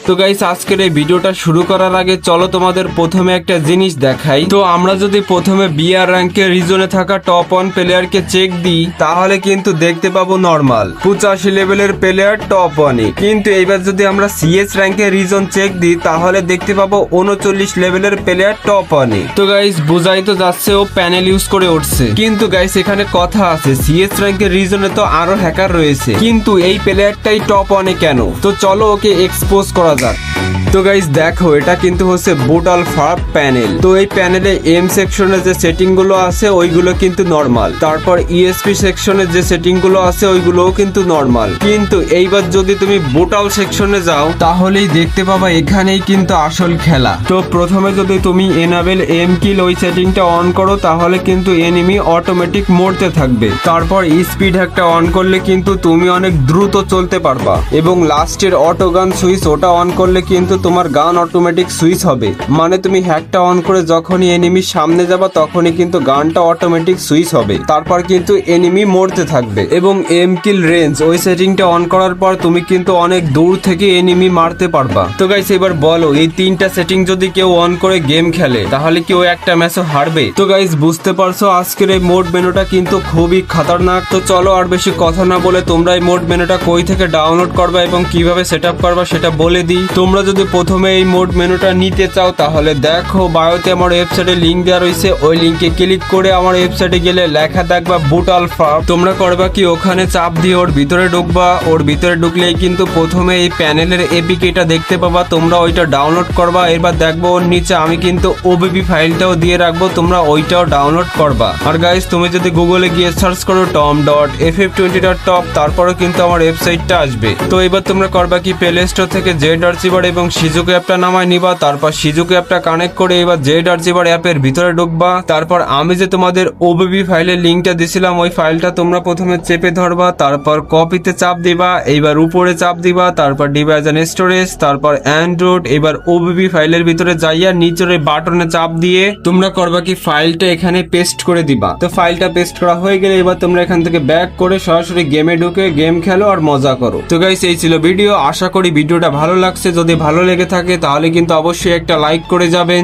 তো গাইস আজকের এই ভিডিওটা শুরু করার আগে চলো তোমাদের প্রথমে একটা জিনিস দেখাই। তো আমরা যদি প্রথমে বিআর র্যাঙ্কের রিজনে থাকা টপ 1 প্লেয়ারকে চেক দিই তাহলে কিন্তু দেখতে পাবো নরমাল 85 লেভেলের প্লেয়ার টপ 1-এ। কিন্তু এইবার যদি আমরা সিএস র্যাঙ্কের রিজন চেক দিই তাহলে দেখতে পাবো 39 লেভেলের প্লেয়ার টপ 1-এ। তো গাইস বোঝাই তো যাচ্ছে ও প্যানেল ইউজ করে উঠছে, কিন্তু গাইস এখানে কথা আছে, সিএস র্যাঙ্কের রিজনে তো আরো হ্যাকার রয়েছে, কিন্তু এই প্লেয়ারটাই টপ 1-এ কেন? তো চলো ওকে এক্সপোজ করা যাক। তো গাইস দেখো, এটা কিন্তু হচ্ছে বুটাল ফার্প প্যানেল। তো এই প্যানেলে এম সেকশনে যে সেটিং গুলো আছে ওইগুলো কিন্তু নরমাল, তারপর ইএসপি সেকশনে যে সেটিং গুলো আছে ওইগুলোও কিন্তু নরমাল। কিন্তু এইবার যদি তুমি বুটাল সেকশনে যাও তাহলেই দেখতে পাবা এখানেই কিন্তু আসল খেলা। তো প্রথমে যদি তুমি এনাবেল এম কিল ওই সেটিংটা অন করো তাহলে কিন্তু এনিমি অটোমেটিক মরতে থাকবে। তারপর স্পিড হ্যাকটা অন করলে কিন্তু তুমি অনেক দ্রুত চলতে পারবা, এবং লাস্টের অটো গান সুইচ ওটা অন করলে কিন্তু তোমার গান অটোমেটিক সুইচ হবে। মানে তুমি হ্যাকটা অন করে যখনই এনিমির সামনে যাবা তখনই কিন্তু গানটা অটোমেটিক সুইচ হবে, তারপর কিন্তু এনিমি মরতে থাকবে। এবং এম কিল রেঞ্জ ওই সেটিংটা অন করার পর তুমি কিন্তু অনেক দূর থেকে এনিমি মারতে পারবা। তো গাইস এবার বলো, এই তিনটা সেটিং যদি কেউ অন করে গেম খেলে তাহলে কেউ একটা ম্যাচও হারবে? তো গাইস বুঝতে পারছো আজকের এই মোড মেনুটা কিন্তু খুবই খতরনাক। তো চলো আর বেশি কথা না বলে তোমরা এই মোড মেনুটা কই থেকে ডাউনলোড করবা এবং কিভাবে সেটআপ করবা সেটা বলে দিই। তোমরা যদি প্রথমে এই মোড মেনুটা নিতে চাও তাহলে দেখো বায়োতে আমার ওয়েবসাইটে লিংক দেওয়া রয়েছে, ওই লিংকে ক্লিক করে আমার ওয়েবসাইটে গেলে লেখা দেখবা বুটাল ফার্প। তোমরা করবা কি, ওখানে চাপ দিয়ে ওর ভিতরে ঢুকবা। ওর ভিতরে ঢুকলেই কিন্তু প্রথমে এই প্যানেলের এপিকেটা দেখতে পাবা, তোমরা ওইটা ডাউনলোড করবা। এবার দেখবো ওর নিচে আমি কিন্তু ওবিপি ফাইলটাও দিয়ে রাখবো, তোমরা ওইটাও ডাউনলোড করবা। আর গাইস তুমি যদি গুগলে গিয়ে সার্চ করো tom.ff20.top তারপরে কিন্তু আমার ওয়েবসাইটটা আসবে। তো এবার তোমরা করবা কি, প্লে স্টোর থেকে জেড আর্চিভার এবং শিজুকু অ্যাপটা নামায় নিবা। তারপর শিজুকু অ্যাপটা কানেক্ট করে এবার জেড আর্চিভার অ্যাপের ভিতরে ঢুকবা। তারপর আমি যে তোমাদের ওবিপি ফাইলের লিঙ্কটা দিছিলাম ওই ফাইলটা তোমরা প্রথমে চেপে ধরবা, তারপর কপিতে চাপ দিবা, এইবার উপরে চাপ দিবা, তারপর ডিভাইস এন্ড স্টোরেজ, তারপর অ্যান্ড্রয়েড। এবার ওবিপি ফাইলের ভিতরে যাইয়া নিচের বাটনে চাপ দিয়ে তোমরা করবা কি, ফাইলটা এখানে পেস্ট করে দিবা। তো ফাইলটা পেস্ট করা হয়ে গেলে এবার তোমরা এখান থেকে ব্যাক করে সরাসরি গেমে ঢুকে গেম খেলো আর মজা করো। তো গাইস এই ছিল ভিডিও, আশা করি ভিডিওটা ভালো লাগছে। যদি ভালো লেগে থাকে তাহলে কিন্তু অবশ্যই একটা লাইক করে যাবেন।